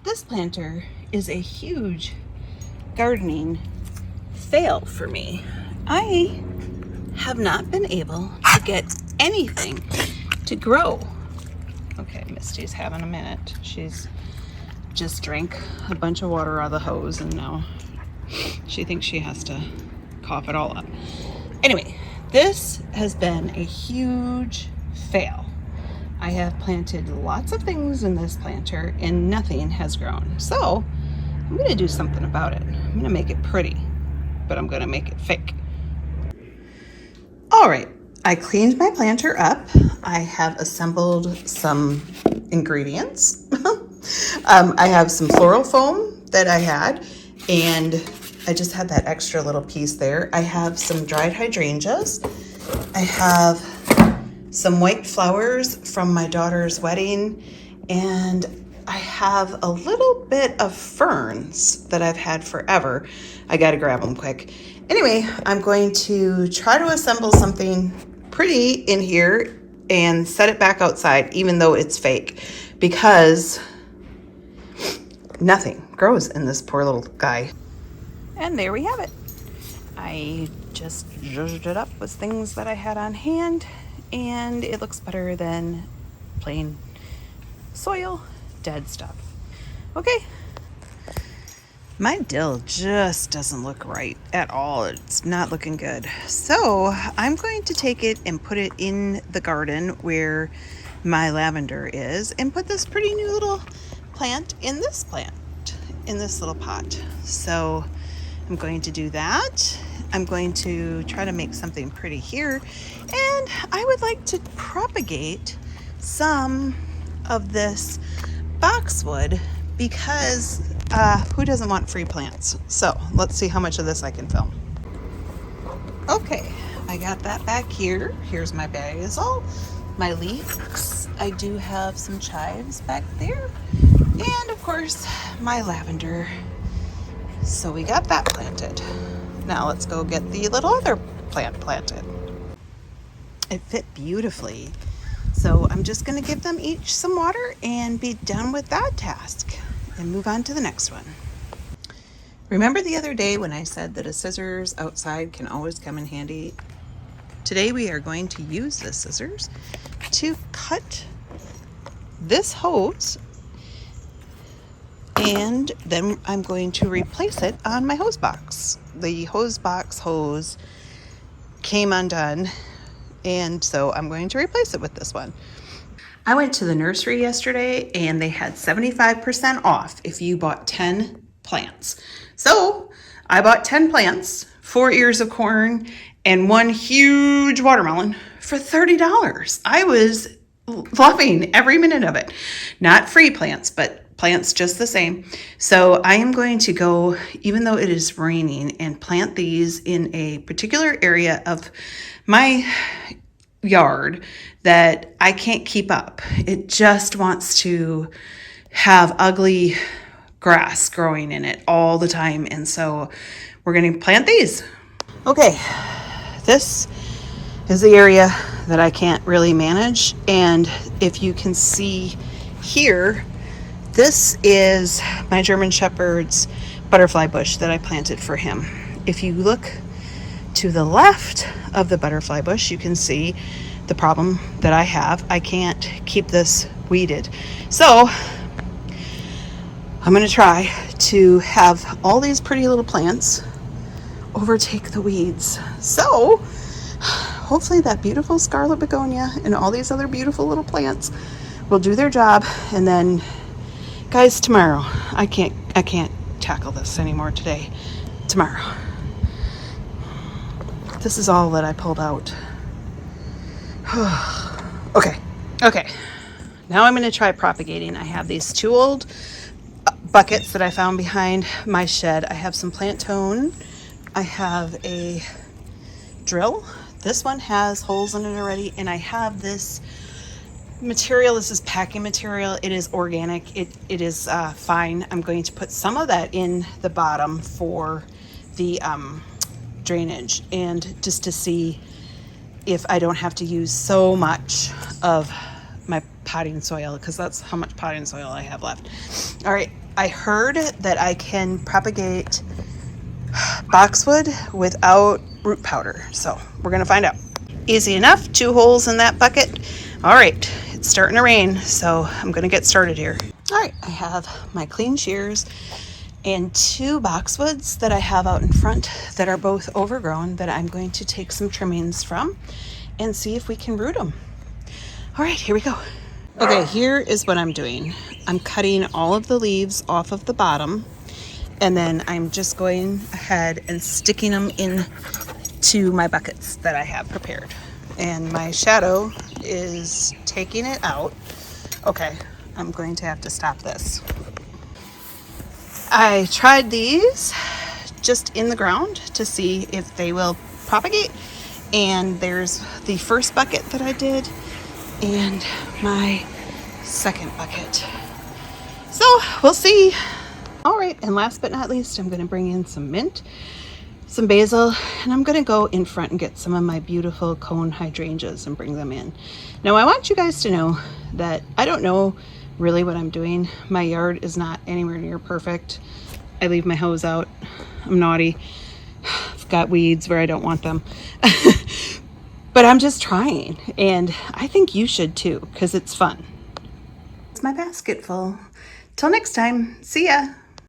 This planter is a huge gardening fail for me. I have not been able to get anything to grow. Okay, Misty's having a minute. She's just drank a bunch of water out of the hose and now she thinks she has to cough it all up. Anyway, this has been a huge fail. I have planted lots of things in this planter and nothing has grown. So I'm gonna do something about it. I'm gonna make it pretty, but I'm gonna make it fake. All right, I cleaned my planter up. I have assembled some ingredients. I have some floral foam that I had, and I just had that extra little piece there. I have some dried hydrangeas. I have some white flowers from my daughter's wedding, and I have a little bit of ferns that I've had forever. I gotta grab them quick. Anyway, I'm going to try to assemble something pretty in here and set it back outside, even though it's fake, because nothing grows in this poor little guy. And there we have it. I just zhuzhed it up with things that I had on hand, and it looks better than plain soil, dead stuff. Okay. My dill just doesn't look right at all. It's not looking good. So I'm going to take it and put it in the garden where my lavender is and put this pretty new little plant in this little pot. So I'm going to do that. I'm going to try to make something pretty here. And I would like to propagate some of this boxwood because who doesn't want free plants? So let's see how much of this I can film. Okay, I got that back here. Here's my basil, my leeks. I do have some chives back there. And of course, my lavender. So we got that planted. Now let's go get the little other plant planted. It fit beautifully. So I'm just gonna give them each some water and be done with that task and move on to the next one. Remember the other day when I said that a scissors outside can always come in handy? Today we are going to use the scissors to cut this hose, and then I'm going to replace it on my hose box. The hose box hose came undone, and so I'm going to replace it with this one. I went to the nursery yesterday and they had 75% off if you bought 10 plants. So I bought 10 plants, 4 ears of corn, and 1 huge watermelon for $30. I was loving every minute of it. Not free plants, but plants just the same. So I am going to go, even though it is raining, and plant these in a particular area of my yard that I can't keep up. It just wants to have ugly grass growing in it all the time. And so we're going to plant these. Okay, this is the area that I can't really manage. And if you can see here, this is my German Shepherd's butterfly bush that I planted for him. If you look to the left of the butterfly bush, you can see the problem that I have. I can't keep this weeded. So I'm going to try to have all these pretty little plants overtake the weeds. So hopefully that beautiful scarlet begonia and all these other beautiful little plants will do their job. And then, guys, tomorrow, I can't tackle this anymore today. Tomorrow. This is all that I pulled out. Okay. Now I'm going to try propagating. I have these 2 old buckets that I found behind my shed. I have some Plant-Tone. I have a drill. This one has holes in it already, and I have this material. This is packing material. It is organic. It is fine. I'm going to put some of that in the bottom for the drainage, and just to see if I don't have to use so much of my potting soil, because that's how much potting soil I have left. All right, I heard that I can propagate boxwood without root powder. So we're gonna find out. Easy enough, 2 holes in that bucket. All right, it's starting to rain, so I'm gonna get started here. All right, I have my clean shears and 2 boxwoods that I have out in front that are both overgrown that I'm going to take some trimmings from and see if we can root them. All right, here we go. Okay, here is what I'm doing. I'm cutting all of the leaves off of the bottom, and then I'm just going ahead and sticking them in to my buckets that I have prepared. And my shadow is taking it out. Okay, I'm going to have to stop this. I tried these just in the ground to see if they will propagate. And there's the first bucket that I did and my second bucket. So we'll see. All right, and last but not least, I'm gonna bring in some mint, some basil, and I'm gonna go in front and get some of my beautiful cone hydrangeas and bring them in. Now I want you guys to know that I don't know really what I'm doing. My yard is not anywhere near perfect. I leave my hose out. I'm naughty. I've got weeds where I don't want them. But I'm just trying, and I think you should too, because it's fun. It's my basket full. Till next time, see ya.